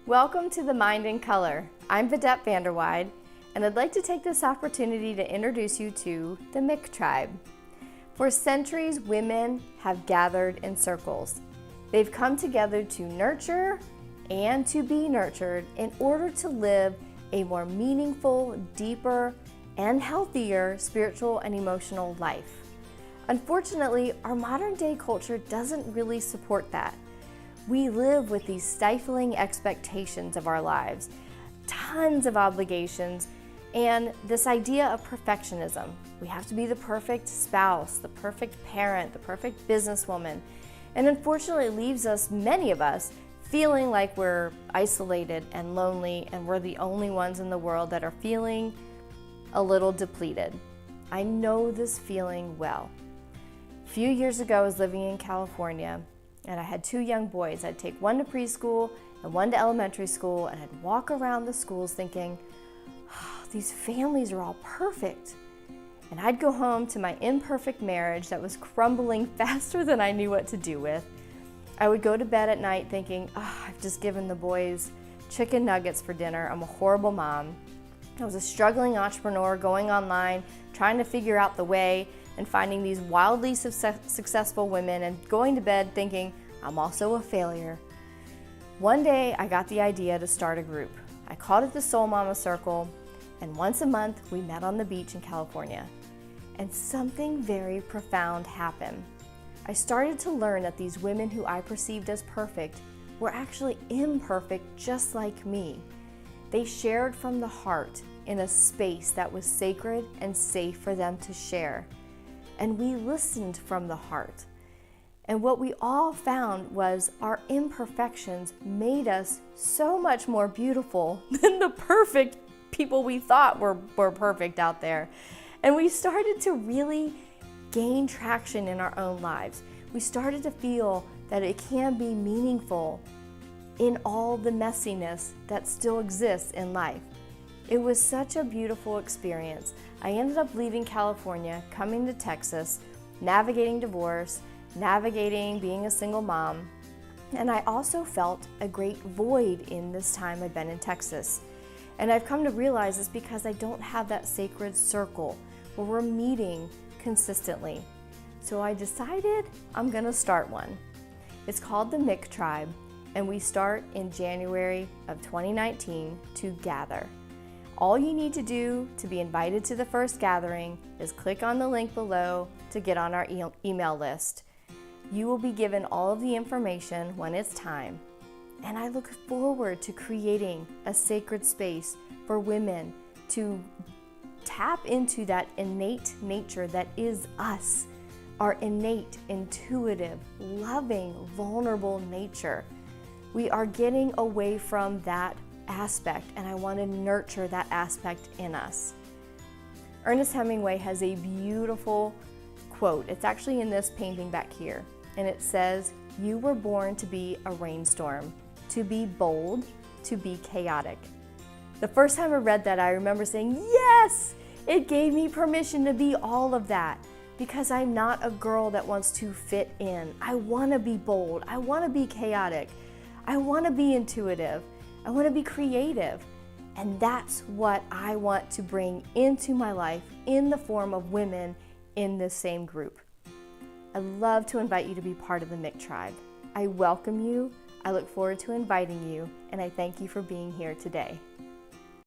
Welcome to The Mind in Color. I'm Vidette Vanderweide, and I'd like to take this opportunity to introduce you to the Mick tribe. For centuries, women have gathered in circles. They've come together to nurture and to be nurtured in order to live a more meaningful, deeper, and healthier spiritual and emotional life. Unfortunately, our modern day culture doesn't really support that. We live with these stifling expectations of our lives, tons of obligations, and this idea of perfectionism. We have to be the perfect spouse, the perfect parent, the perfect businesswoman, and unfortunately it leaves us, many of us, feeling like we're isolated and lonely and we're the only ones in the world that are feeling a little depleted. I know this feeling well. A few years ago I was living in California and I had two young boys. I'd take one to preschool and one to elementary school, and I'd walk around the schools thinking, oh, these families are all perfect. And I'd go home to my imperfect marriage that was crumbling faster than I knew what to do with. I would go to bed at night thinking, oh, I've just given the boys chicken nuggets for dinner. I'm a horrible mom. I was a struggling entrepreneur going online, trying to figure out the way and finding these wildly successful women and going to bed thinking, I'm also a failure. One day I got the idea to start a group. I called it the Soul Mama Circle, and once a month we met on the beach in California. And something very profound happened. I started to learn that these women who I perceived as perfect were actually imperfect just like me. They shared from the heart in a space that was sacred and safe for them to share. And we listened from the heart. And what we all found was our imperfections made us so much more beautiful than the perfect people we thought were perfect out there. And we started to really gain traction in our own lives. We started to feel that it can be meaningful in all the messiness that still exists in life. It was such a beautiful experience. I ended up leaving California, coming to Texas, navigating divorce, navigating being a single mom, and I also felt a great void in this time I've been in Texas. And I've come to realize it's because I don't have that sacred circle where we're meeting consistently. So I decided I'm gonna start one. It's called the Mick Tribe, and we start in January of 2019 to gather. All you need to do to be invited to the first gathering is click on the link below to get on our email list. You will be given all of the information when it's time. And I look forward to creating a sacred space for women to tap into that innate nature that is us, our innate, intuitive, loving, vulnerable nature. We are getting away from that aspect, and I want to nurture that aspect in us. Ernest Hemingway has a beautiful quote. It's actually in this painting back here, and it says, "You were born to be a rainstorm, to be bold, to be chaotic." The first time I read that, I remember saying, yes, it gave me permission to be all of that, because I'm not a girl that wants to fit in. I want to be bold. I want to be chaotic. I want to be intuitive. I want to be creative. And that's what I want to bring into my life in the form of women in this same group. I'd love to invite you to be part of the Mick Tribe. I welcome you. I look forward to inviting you, and I thank you for being here today.